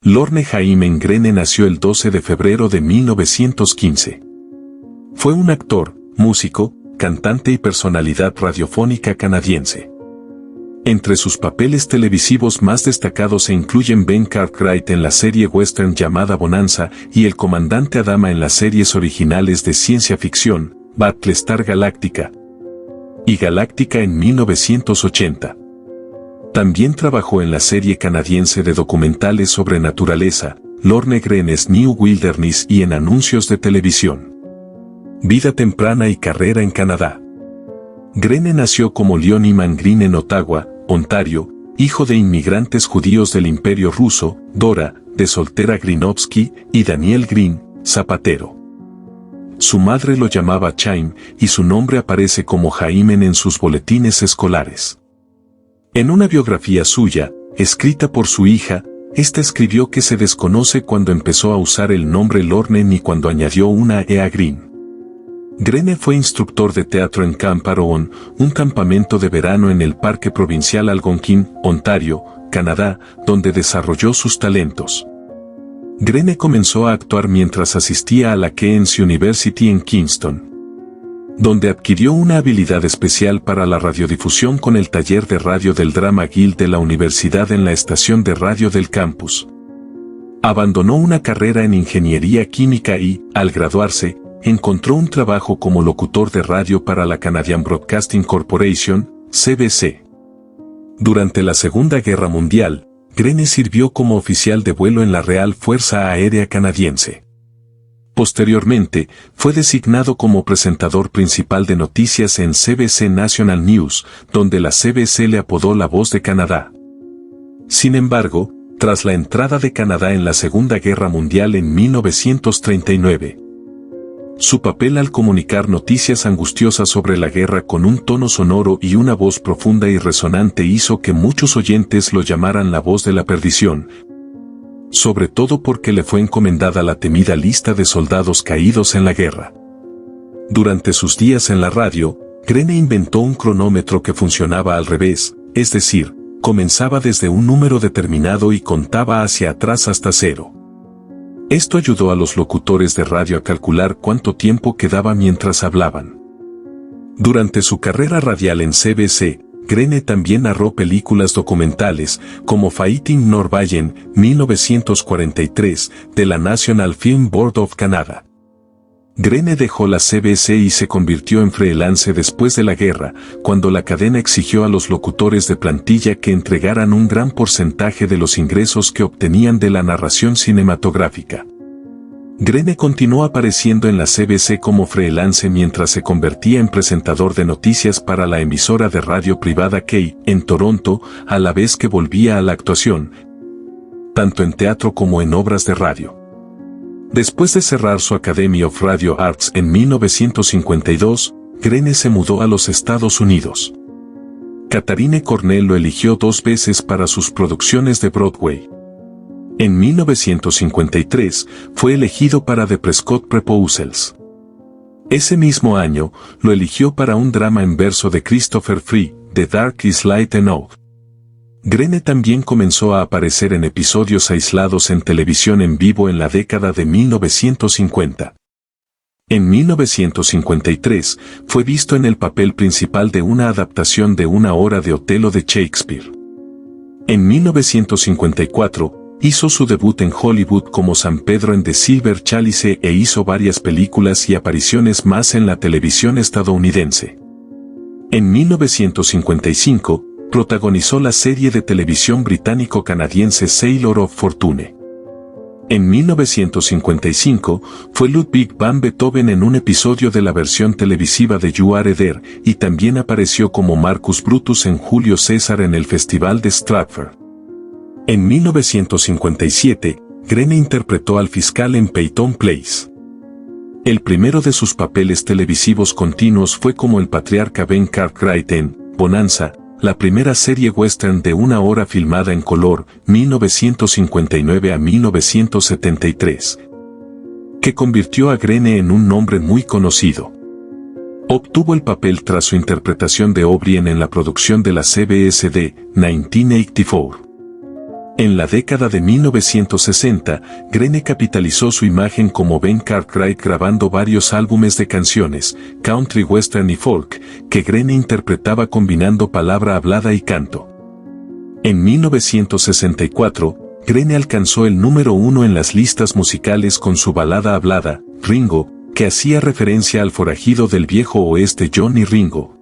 Lorne Jaimen Greene nació el 12 de febrero de 1915. Fue un actor, músico, cantante y personalidad radiofónica canadiense. Entre sus papeles televisivos más destacados se incluyen Ben Cartwright en la serie western llamada Bonanza y el comandante Adama en las series originales de ciencia ficción, Battlestar Galactica y Galáctica en 1980. También trabajó en la serie canadiense de documentales sobre naturaleza, Lorne Greene's New Wilderness y en anuncios de televisión. Vida temprana y carrera en Canadá. Greene nació como Leon Iman Green en Ottawa, Ontario, hijo de inmigrantes judíos del Imperio Ruso, Dora, de soltera Greenowski, y Daniel Green, zapatero. Su madre lo llamaba Chaim, y su nombre aparece como Jaimen en sus boletines escolares. En una biografía suya, escrita por su hija, esta escribió que se desconoce cuando empezó a usar el nombre Lorne ni cuando añadió una E a Green. Greene fue instructor de teatro en Camp Aroon, un campamento de verano en el Parque Provincial Algonquin, Ontario, Canadá, donde desarrolló sus talentos. Greene comenzó a actuar mientras asistía a la Queen's University en Kingston, donde adquirió una habilidad especial para la radiodifusión con el taller de radio del Drama Guild de la universidad en la estación de radio del campus. Abandonó una carrera en ingeniería química y, al graduarse, encontró un trabajo como locutor de radio para la Canadian Broadcasting Corporation, CBC. Durante la Segunda Guerra Mundial, Greene sirvió como oficial de vuelo en la Real Fuerza Aérea Canadiense. Posteriormente, fue designado como presentador principal de noticias en CBC National News, donde la CBC le apodó la Voz de Canadá. Sin embargo, tras la entrada de Canadá en la Segunda Guerra Mundial en 1939, su papel al comunicar noticias angustiosas sobre la guerra con un tono sonoro y una voz profunda y resonante hizo que muchos oyentes lo llamaran la voz de la perdición, sobre todo porque le fue encomendada la temida lista de soldados caídos en la guerra. Durante sus días en la radio, Greene inventó un cronómetro que funcionaba al revés, es decir, comenzaba desde un número determinado y contaba hacia atrás hasta 0. Esto ayudó a los locutores de radio a calcular cuánto tiempo quedaba mientras hablaban. Durante su carrera radial en CBC, Greene también narró películas documentales, como Fighting Norwegian, 1943, de la National Film Board of Canada. Greene dejó la CBC y se convirtió en freelance después de la guerra, cuando la cadena exigió a los locutores de plantilla que entregaran un gran porcentaje de los ingresos que obtenían de la narración cinematográfica. Greene continuó apareciendo en la CBC como freelance mientras se convertía en presentador de noticias para la emisora de radio privada Key, en Toronto, a la vez que volvía a la actuación, tanto en teatro como en obras de radio. Después de cerrar su Academy of Radio Arts en 1952, Greene se mudó a los Estados Unidos. Catherine Cornell lo eligió 2 veces para sus producciones de Broadway. En 1953, fue elegido para The Prescott Proposals. Ese mismo año, lo eligió para un drama en verso de Christopher Free, The Dark is Light Enough. Greene también comenzó a aparecer en episodios aislados en televisión en vivo en la década de 1950. En 1953, fue visto en el papel principal de una adaptación de una obra de Otelo de Shakespeare. En 1954, hizo su debut en Hollywood como San Pedro en The Silver Chalice e hizo varias películas y apariciones más en la televisión estadounidense. En 1955, protagonizó la serie de televisión británico-canadiense Sailor of Fortune. En 1955, fue Ludwig van Beethoven en un episodio de la versión televisiva de You Are There, y también apareció como Marcus Brutus en Julio César en el Festival de Stratford. En 1957, Greene interpretó al fiscal en Peyton Place. El primero de sus papeles televisivos continuos fue como el patriarca Ben Cartwright en Bonanza, la primera serie western de una hora filmada en color, 1959 a 1973, que convirtió a Greene en un nombre muy conocido. Obtuvo el papel tras su interpretación de O'Brien en la producción de la CBS de 1984. En la década de 1960, Greene capitalizó su imagen como Ben Cartwright grabando varios álbumes de canciones, country, western y folk, que Greene interpretaba combinando palabra hablada y canto. En 1964, Greene alcanzó el número 1 en las listas musicales con su balada hablada, Ringo, que hacía referencia al forajido del viejo oeste Johnny Ringo.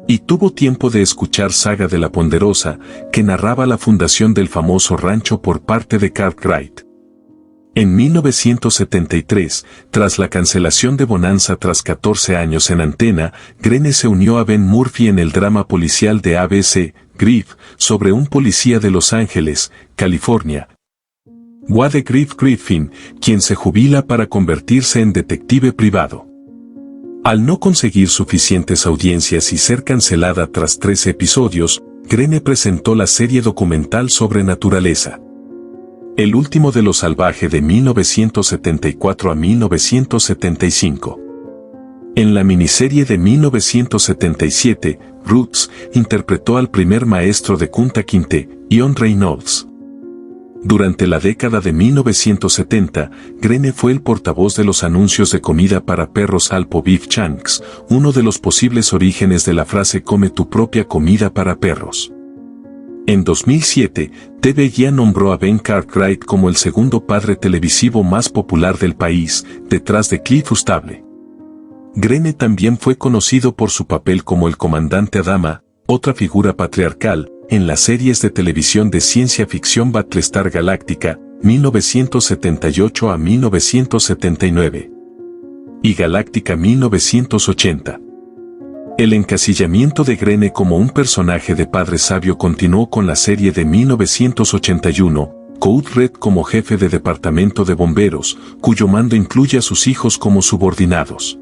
Y tuvo tiempo de escuchar Saga de la Ponderosa, que narraba la fundación del famoso rancho por parte de Cartwright. En 1973, tras la cancelación de Bonanza tras 14 años en antena, Greene se unió a Ben Murphy en el drama policial de ABC, Griff, sobre un policía de Los Ángeles, California, Wade Griff Griffin, quien se jubila para convertirse en detective privado. Al no conseguir suficientes audiencias y ser cancelada tras 13 episodios, Greene presentó la serie documental sobre naturaleza. El último de lo salvaje de 1974 a 1975. En la miniserie de 1977, Roots, interpretó al primer maestro de Kunta Kinte, Ian Reynolds. Durante la década de 1970, Greene fue el portavoz de los anuncios de comida para perros Alpo Beef Chunks, uno de los posibles orígenes de la frase come tu propia comida para perros. En 2007, TV Guía nombró a Ben Cartwright como el segundo padre televisivo más popular del país, detrás de Cliff Huxtable. Greene también fue conocido por su papel como el comandante Adama, otra figura patriarcal, en las series de televisión de ciencia ficción Battlestar Galactica, 1978 a 1979, y Galáctica 1980. El encasillamiento de Greene como un personaje de padre sabio continuó con la serie de 1981, Code Red como jefe de departamento de bomberos, cuyo mando incluye a sus hijos como subordinados.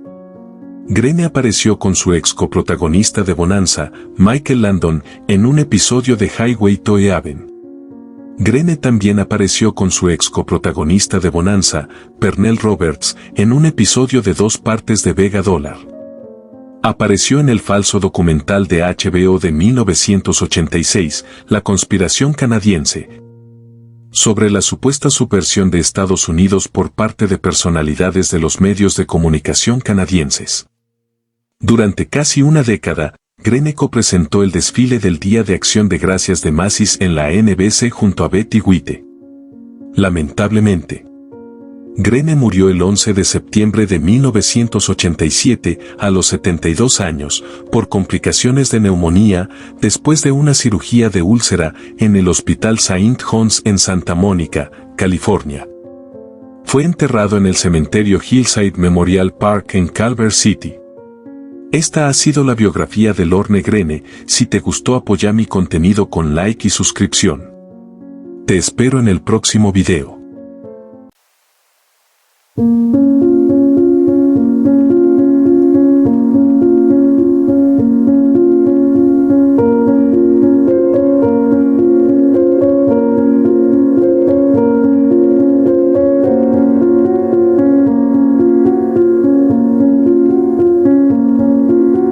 Greene apareció con su ex coprotagonista de Bonanza, Michael Landon, en un episodio de Highway to Heaven. Greene también apareció con su ex coprotagonista de Bonanza, Pernell Roberts, en un episodio de 2 partes de Vega Dollar. Apareció en el falso documental de HBO de 1986, La conspiración canadiense, sobre la supuesta subversión de Estados Unidos por parte de personalidades de los medios de comunicación canadienses. Durante casi una década, Greene copresentó el desfile del Día de Acción de Gracias de Macy's en la NBC junto a Betty White. Lamentablemente, Greene murió el 11 de septiembre de 1987 a los 72 años por complicaciones de neumonía después de una cirugía de úlcera en el Hospital St. John's en Santa Mónica, California. Fue enterrado en el cementerio Hillside Memorial Park en Culver City. Esta ha sido la biografía de Lorne Greene. Si te gustó, apoya mi contenido con like y suscripción. Te espero en el próximo video.